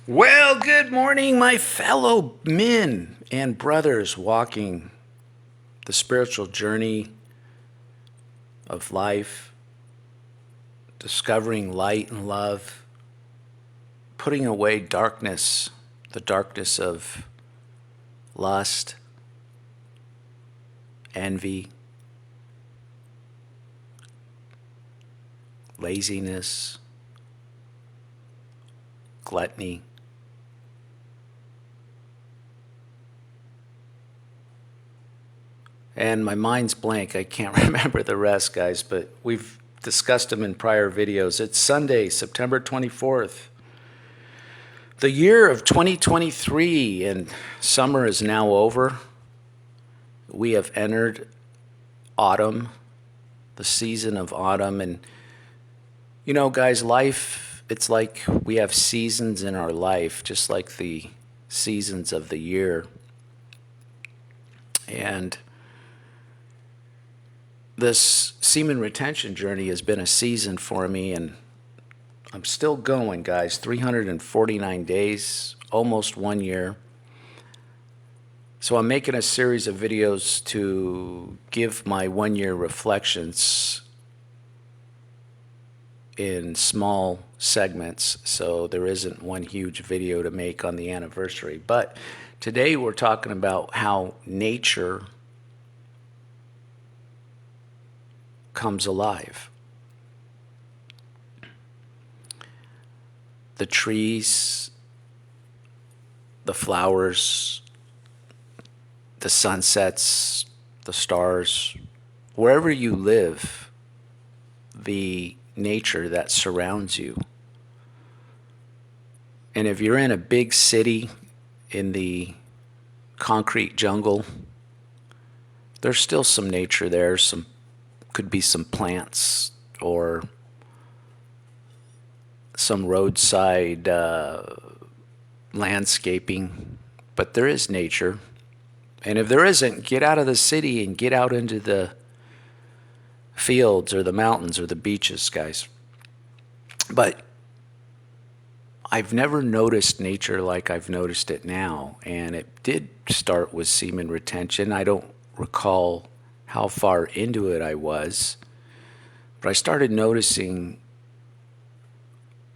Well, good morning, my fellow men and brothers walking the spiritual journey of life, discovering light and love, putting away darkness, the darkness of lust, envy, laziness, gluttony. And my mind's blank. I can't remember the rest, guys, but we've discussed them in prior videos. It's Sunday, September 24th. The year of 2023, and summer is now over. We have entered autumn, the season of autumn. And, you know, guys, life, it's like we have seasons in our life, just like the seasons of the year. And this semen retention journey has been a season for me, and I'm still going, guys. 349 days, almost 1 year. So I'm making a series of videos to give my 1 year reflections in small segments, so there isn't one huge video to make on the anniversary. But today we're talking about how nature comes alive. The trees, the flowers, the sunsets, the stars, wherever you live, the nature that surrounds you. And if you're in a big city, in the concrete jungle, there's still some nature there. Could be some plants or some roadside landscaping, but there is nature. And if there isn't, get out of the city and get out into the fields or the mountains or the beaches, guys. But I've never noticed nature like I've noticed it now, and it did start with semen retention. I don't recall how far into it I was, but I started noticing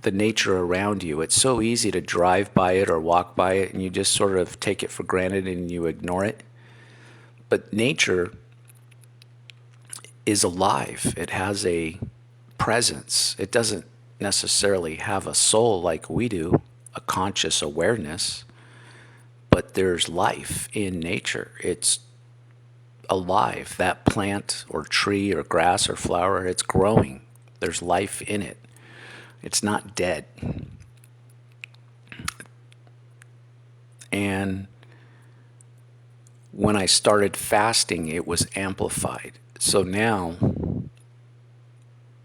the nature around you. It's so easy to drive by it or walk by it, and you just sort of take it for granted and you ignore it. But nature is alive. It has a presence. It doesn't necessarily have a soul like we do, a conscious awareness, but there's life in nature. It's alive. That plant or tree or grass or flower, it's growing. There's life in it. It's not dead. And when I started fasting, it was amplified. So now,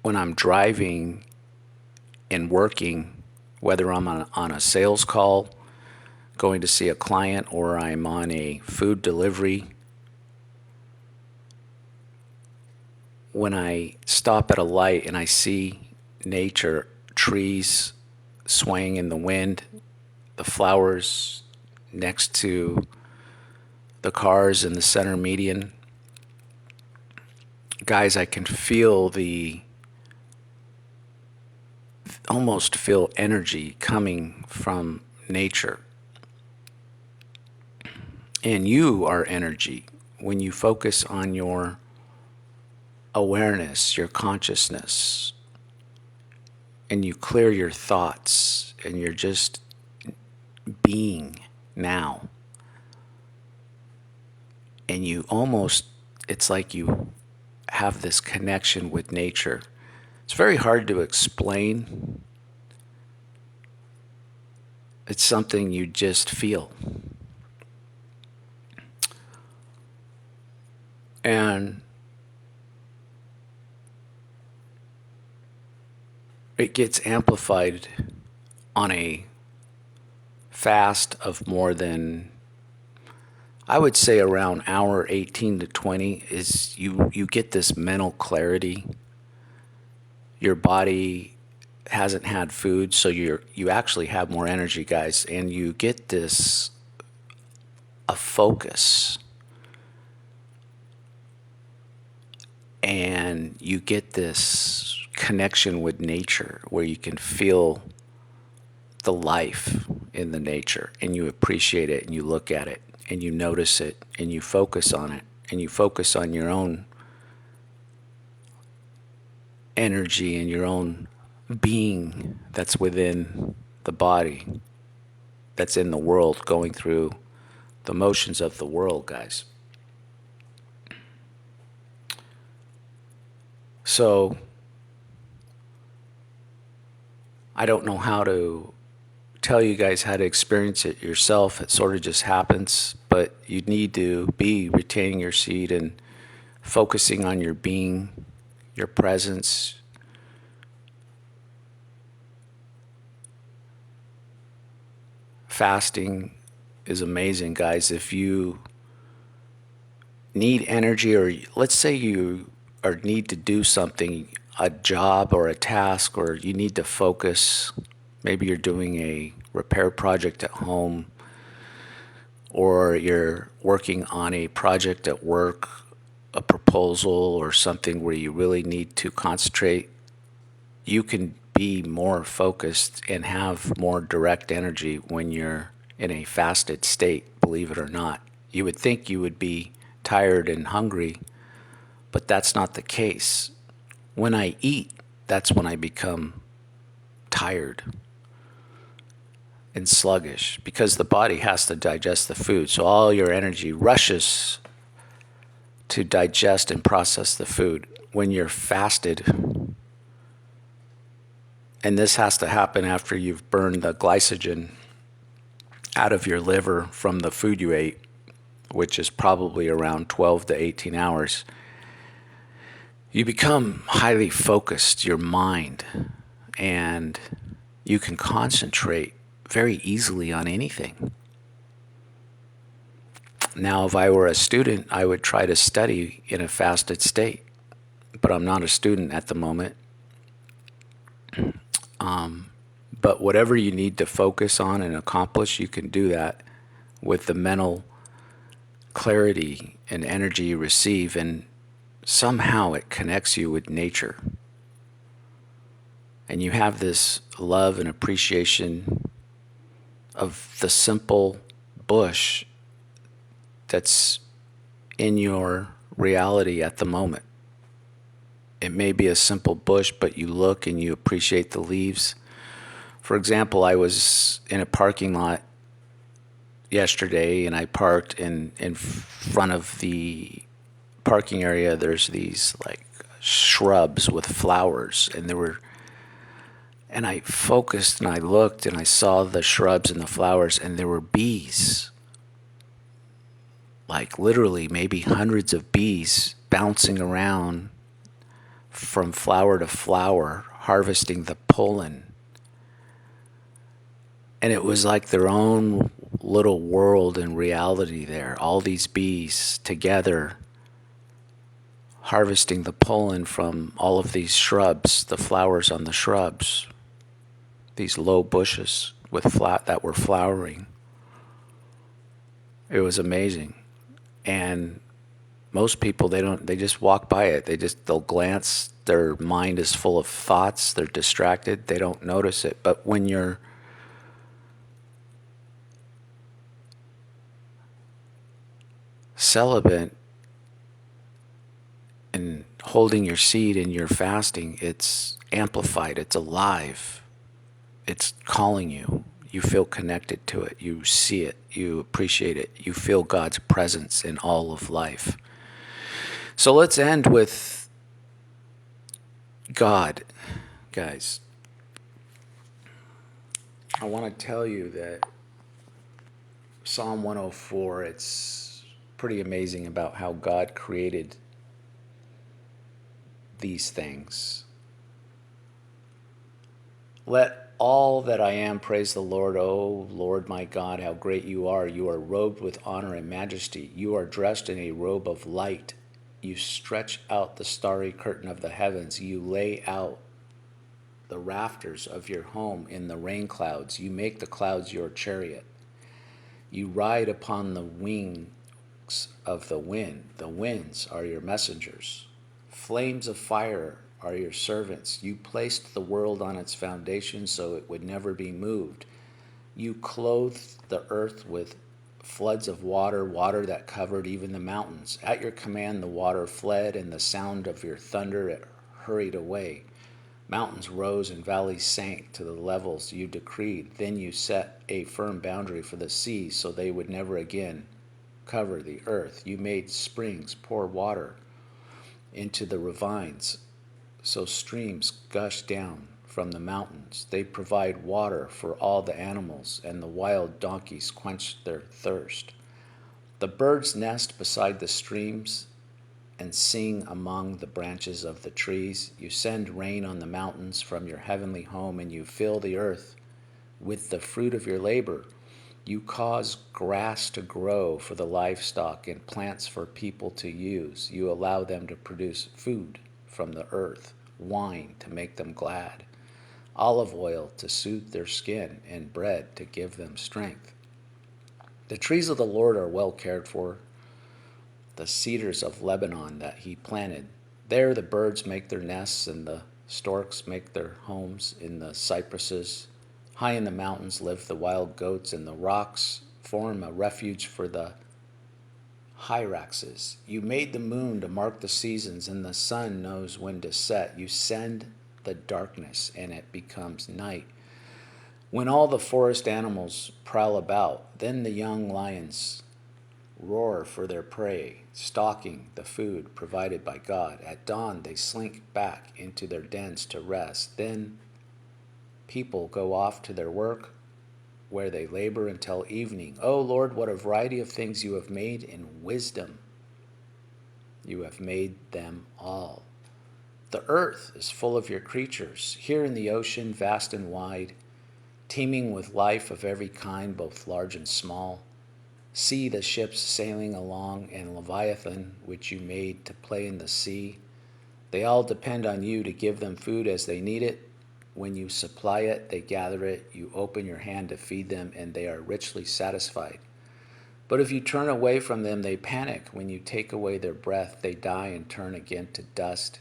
when I'm driving and working, whether I'm on a sales call, going to see a client, or I'm on a food delivery, when I stop at a light and I see nature, trees swaying in the wind, the flowers next to the cars in the center median, guys, I can almost feel energy coming from nature. And you are energy. When you focus on your awareness, your consciousness, and you clear your thoughts, and you're just being now, and it's like you have this connection with nature. It's very hard to explain. It's something you just feel. And it gets amplified on a fast of more than, I would say, around hour 18 to 20 is you get this mental clarity. Your body hasn't had food, so you actually have more energy, guys, and you get this a focus, and you get this connection with nature where you can feel the life in the nature, and you appreciate it, and you look at it, and you notice it, and you focus on it, and you focus on your own energy and your own being that's within the body, that's in the world, going through the motions of the world, guys. So I don't know how to tell you guys how to experience it yourself. It sort of just happens, but you need to be retaining your seed and focusing on your being, your presence. Fasting is amazing, guys. If you need energy, or let's say you or need to do something, a job or a task, or you need to focus, maybe you're doing a repair project at home, or you're working on a project at work, a proposal or something where you really need to concentrate, you can be more focused and have more direct energy when you're in a fasted state, believe it or not. You would think you would be tired and hungry, but that's not the case. When I eat, that's when I become tired and sluggish, because the body has to digest the food. So all your energy rushes to digest and process the food. When you're fasted, and this has to happen after you've burned the glycogen out of your liver from the food you ate, which is probably around 12 to 18 hours, you become highly focused, your mind, and you can concentrate very easily on anything. Now, if I were a student, I would try to study in a fasted state, but I'm not a student at the moment. But whatever you need to focus on and accomplish, you can do that with the mental clarity and energy you receive, and somehow it connects you with nature. And you have this love and appreciation of the simple bush that's in your reality at the moment. It may be a simple bush, but you look and you appreciate the leaves. For example, I was in a parking lot yesterday, and I parked in front of the parking area. There's these like shrubs with flowers, and I focused and I looked and I saw the shrubs and the flowers, and there were bees, like literally maybe hundreds of bees bouncing around from flower to flower, harvesting the pollen. And it was like their own little world and reality there. All these bees together harvesting the pollen from all of these shrubs, the flowers on the shrubs, these low bushes with that were flowering. It was amazing. And most people, they just walk by it. They'll glance, their mind is full of thoughts, they're distracted, they don't notice it. But when you're celibate and holding your seed and you're fasting, it's amplified, it's alive, it's calling you. You feel connected to it, you see it, you appreciate it, you feel God's presence in all of life. So let's end with God, guys. I want to tell you that Psalm 104, it's pretty amazing about how God created these things. Let all that I am praise the Lord. O Lord my God, how great you are. You are robed with honor and majesty. You are dressed in a robe of light. You stretch out the starry curtain of the heavens. You lay out the rafters of your home in the rain clouds. You make the clouds your chariot. You ride upon the wings of the wind. The winds are your messengers. Flames of fire are your servants. You placed the world on its foundation so it would never be moved. You clothed the earth with floods of water, water that covered even the mountains. At your command the water fled, and the sound of your thunder it hurried away. Mountains rose and valleys sank to the levels you decreed. Then you set a firm boundary for the seas so they would never again cover the earth. You made springs pour water into the ravines, so streams gush down from the mountains. They provide water for all the animals, and the wild donkeys quench their thirst. The birds nest beside the streams and sing among the branches of the trees. You send rain on the mountains from your heavenly home, and you fill the earth with the fruit of your labor. You cause grass to grow for the livestock and plants for people to use. You allow them to produce food from the earth, wine to make them glad, olive oil to soothe their skin, and bread to give them strength. The trees of the Lord are well cared for, the cedars of Lebanon that he planted. There the birds make their nests, and the storks make their homes in the cypresses. High in the mountains live the wild goats, and the rocks form a refuge for the hyraxes. You made the moon to mark the seasons, and the sun knows when to set. You send the darkness, and it becomes night. When all the forest animals prowl about, then the young lions roar for their prey, stalking the food provided by God. At dawn they slink back into their dens to rest. Then people go off to their work, where they labor until evening. O Lord, what a variety of things you have made in wisdom. You have made them all. The earth is full of your creatures, here in the ocean, vast and wide, teeming with life of every kind, both large and small. See the ships sailing along, and Leviathan, which you made to play in the sea. They all depend on you to give them food as they need it. When you supply it, they gather it. You open your hand to feed them, and they are richly satisfied. But if you turn away from them, they panic. When you take away their breath, they die and turn again to dust.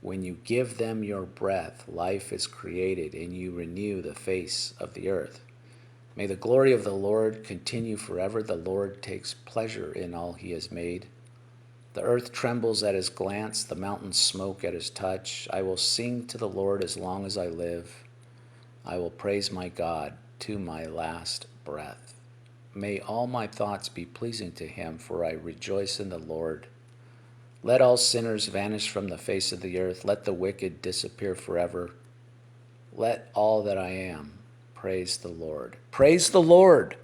When you give them your breath, life is created, and you renew the face of the earth. May the glory of the Lord continue forever. The Lord takes pleasure in all he has made. The earth trembles at his glance, the mountains smoke at his touch. I will sing to the Lord as long as I live. I will praise my God to my last breath. May all my thoughts be pleasing to him, for I rejoice in the Lord. Let all sinners vanish from the face of the earth. Let the wicked disappear forever. Let all that I am praise the Lord. Praise the Lord.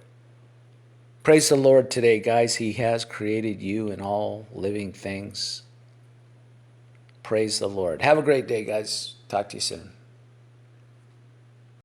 Praise the Lord today, guys. He has created you and all living things. Praise the Lord. Have a great day, guys. Talk to you soon.